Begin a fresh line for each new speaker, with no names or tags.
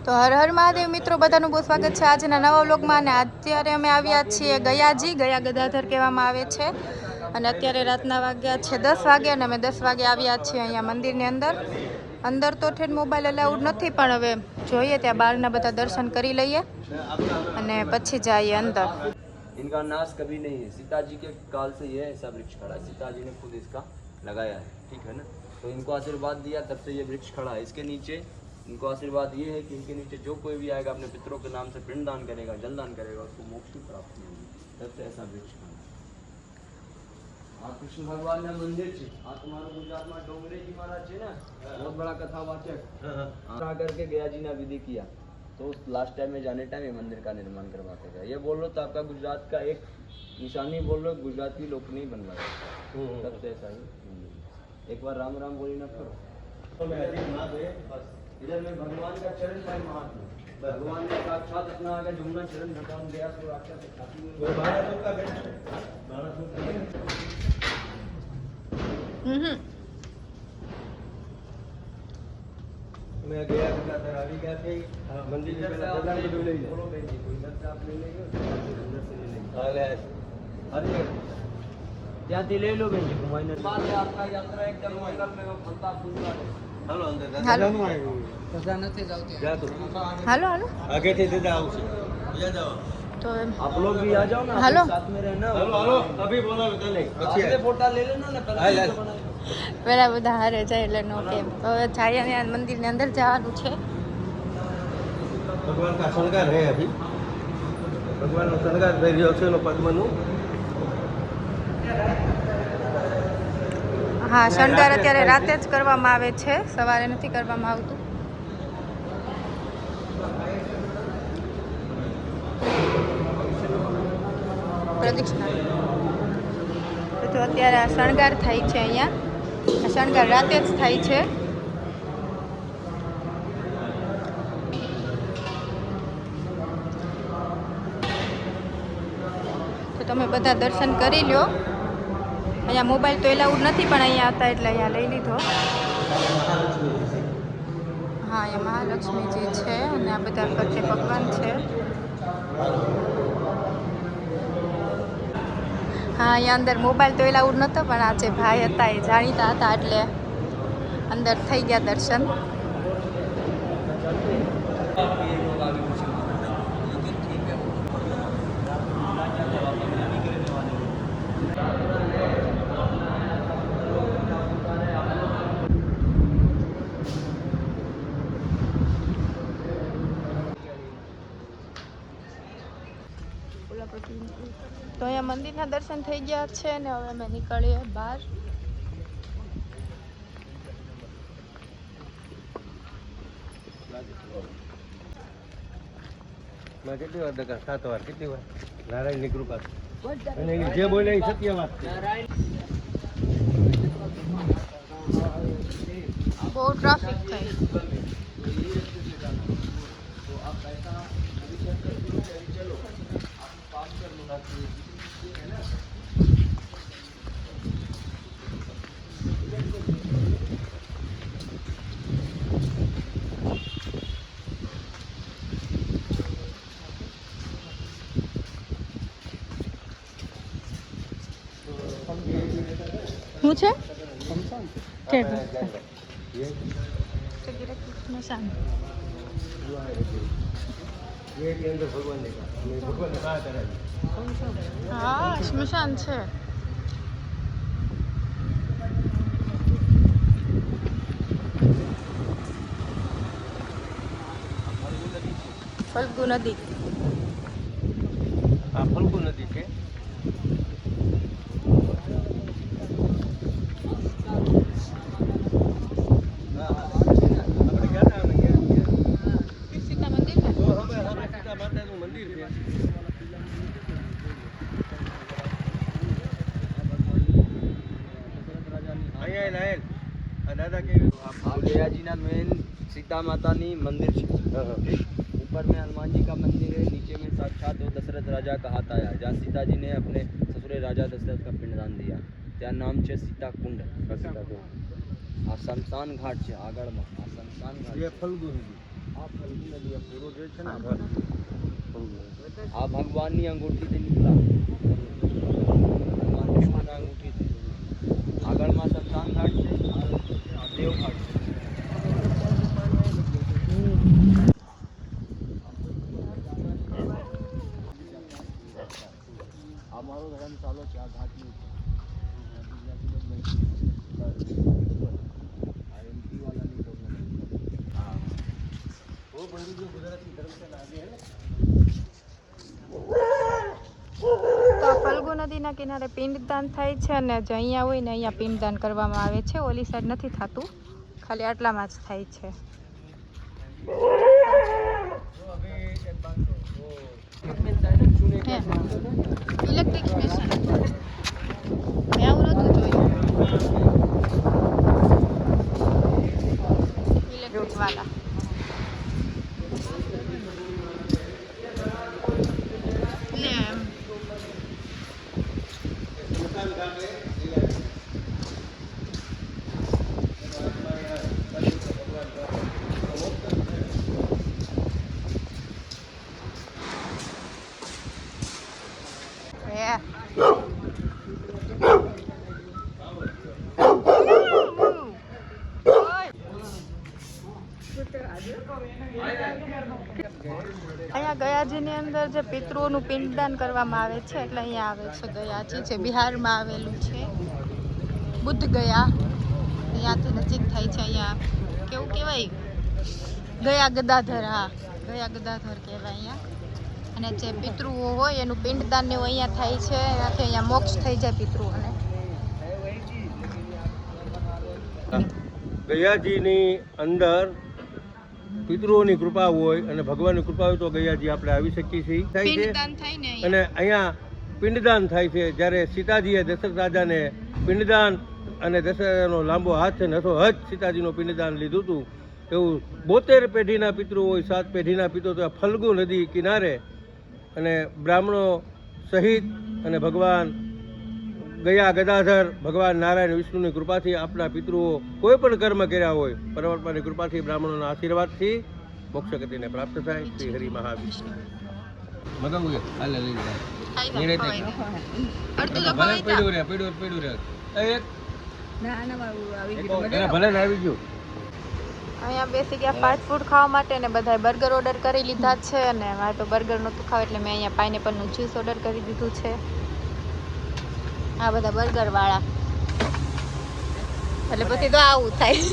તો હર હર મહાદેવ મિત્રો, બધાનું બહુ સ્વાગત છે આજના નવા વ્લોગમાં. અને અત્યારે અમે આવ્યા છીએ ગયાજી, ગયા ગદાધર કહેવામાં આવે છે. અને અત્યારે રાતના વાગ્યા છે 10 વાગે અને અમે 10 વાગે આવ્યા છીએ અહીંયા મંદિરની અંદર. અંદર તો ઠેઠ મોબાઈલ અલાઉડ નથી, પણ હવે જોઈએ ત્યાં બહારના બધા દર્શન કરી લઈએ અને પછી જઈએ અંદર.
इनका नाश कभी नहीं है। सीता जी के काल से ये ऐसा वृक्ष खड़ा है, सीता जी ने खुद इसका लगाया है, ठीक है ना। तो इनको आशीर्वाद दिया, तब से ये वृक्ष खड़ा है। इसके नीचे इनको आशीर्वाद ये है कि इनके नीचे जो कोई भी आएगा अपने पितरों के नाम से पिंडदान करेगा, जलदान करेगा, उसको मोक्ष की प्राप्ति होगी। तब से ऐसा वृक्ष खड़ा है। आ कृष्ण भगवान ने मंदिर છે આ તમારો ગુજરાતમાં ડોંગરેજી મહારાજ છે ને, बहुत बड़ा कथावाचक आकर के गयाजी ने विधि किया, तो उस लास्ट टाइम में जाने टाइम ये मंदिर का निर्माण करवाते गए। ये बोल लो तो आपका गुजरात का एक निशानी बोल लो, गुजराती लोग नहीं बनवाए, तब से ऐसा ही। एक बार राम राम बोली ना करो। इधर में भगवान का चरण पाए महात्मा, भगवान ने साक्षात अपना आगे जुमना चरण भगवान गया तो राक्षस मैं गया गदाधर આવી ગયા थे मंदिर में पहला प्रधान को ले ले बोलो बेटी कोई इधर से आप ले लेंगे अंदर से ले लेंगे। अरे अरे ત્યાંથી લઈ લો બેન ઘુમાઈને बाद में आपका यात्रा एकदम मंगल में फलता फूलता है। हेलो अंदर
હાલો
બધા નથી જાવતી
जा तो
હાલો હાલો
आगे से सीधा આવશે जा जाओ।
તો
आप लोग भी आ जाओ ना,
हेलो।
साथ में रहना। हेलो हेलो अभी बोला चले પછી ફોટા ले लेना ना पहले
પેલા બધા હારે જાય એટલે નો કેમ. તો હવે જઈએ ને મંદિરની અંદર જવાનું છે.
भगवान का श्रृंगार है अभी, भगवान નો श्रृंगार થઈ રહ્યો છે એનો પદ્મનું।
હા, શણગાર અત્યારે રાતે જ કરવામાં આવે છે, સવારે નથી કરવામાં આવતું. પ્રદક્ષિણા તો અત્યારે આ શણગાર થાય છે અહીંયા. આ શણગાર રાતે જ થાય છે. તો તમે બધા દર્શન કરી લ્યો. અહીંયા મોબાઈલ તો એલાઉડ નથી, પણ અહીંયા હતા એટલે અહીંયા લઈ લીધો. હા, અહીંયા મહાલક્ષ્મીજી છે અને આ બધા ફરતે ભગવાન છે. હા, અહીંયા અંદર મોબાઈલ તો એલાઉડ નહોતો, પણ આ જે ભાઈ હતા એ જાણીતા હતા એટલે અંદર થઈ ગયા દર્શન. તો અહીંયા મંદિરના દર્શન થઈ ગયા છે ને હવે અમે નીકળીએ બહાર.
કેટલી વાર દકા 7 વાર કેટલી વાર નારાયણની કૃપા અને જે બોલે એ સત્ય વાત છે।
બહુ ટ્રાફિક થઈ. શું છે? સ્મશાન. હા, સ્મશાન છે. ફલ્ગુ નદી.
આ ફલ્ગુ નદી છે। गयाजी ना मेन सीता माता नी मंदिर है। ऊपर में हनुमान जी का मंदिर है, नीचे में साक्षात वो दशरथ राजा कहाता है, जहाँ सीता जी ने अपने ससुरे राजा दशरथ का पिंडदान दिया। त्या नाम है सीता कुंड। आ शमशान घाट है आगड़ में, आ शमशान घाट ये फल्गु આ ભગવાનની અંગૂઠીથી નીકળા ભગવાન વિષ્ણુના અંગૂઠીથી આગળમાં શમશાન ઘાટ છે આ દેવઘાટ છે આ મારો ધર્મશાળો છે આ ઘાટની
તો ફલ્ગુ નદીના કિનારે પિંડદાન થાય છે અને જે અહીંયા હોય ને અહીંયા પિંડદાન કરવામાં આવે છે. ઓલી સાઈડ નથી થતું, ખાલી આટલામાં જ થાય છે. ઇલેક્ટ્રિક મશીન મેં આવું નહોતું જોયું. ઇલેક્ટ્રિક વાળા લે એમ. અહીંયા ગયાજીની અંદર જે પિતૃઓનું પિંડદાન કરવામાં આવે છે એટલે અહીંયા આવે છે ગયાજી, જે બિહારમાં આવેલું છે. બુદ્ધ ગયા અહીંયાથી નજીક થાય છે. અહીંયા કેવું કહેવાય, ગયા ગદાધર. હા, ગયા ગદાધર કહેવાય અહીંયા. અને જે પિતૃઓ હોય એનું પિંડદાન ને એવું અહીંયા થાય છે. એનાથી અહીંયા મોક્ષ થઈ જાય પિતૃઓને.
ગયાજીની અંદર પિતૃઓની કૃપા હોય અને ભગવાનની કૃપા હોય તો ગયાજી આપણે આવી શકીએ છીએ. થાય છે
પિંડદાન થાય ને
અને અહીંયા પિંડદાન થાય છે. જ્યારે સીતાજીએ દશરથ રાજાને પિંડદાન અને દશરથ રાજાનો લાંબો હાથ નથો હજ સીતાજીનું પિંડદાન લીધું હતું, એવું 72 પેઢીના પિતૃ હોય, 7 પેઢીના પિતૃ તો ફલ્ગુ નદી કિનારે અને બ્રાહ્મણો સહિત અને ભગવાન ગયા ગદાધર ભગવાન નારાયણ વિષ્ણુની કૃપાથી આપણા પિતૃઓ કોઈ પણ કર્મ કર્યા હોય પરમાત્માની કૃપાથી બ્રાહ્મણોના આશીર્વાદથી મોક્ષ ગતિને પ્રાપ્ત થાય. શ્રી હરિ મહાવિષ્ણુ મગાવું હાલે લઈ જાય ભલે આવી ગયું.
અહીંયા બેસી ગયા ફાસ્ટ ફૂડ ખાવા માટે ને બધાએ બર્ગર ઓર્ડર કરી લીધા છે. અને મારે તો બર્ગર નહોતું ખાવ એટલે મેં અહીંયા પાઇનેપલનું જ્યુસ ઓર્ડર કરી દીધું છે. આ બધા બર્ગર વાળા એટલે પછી તો આવું થાય.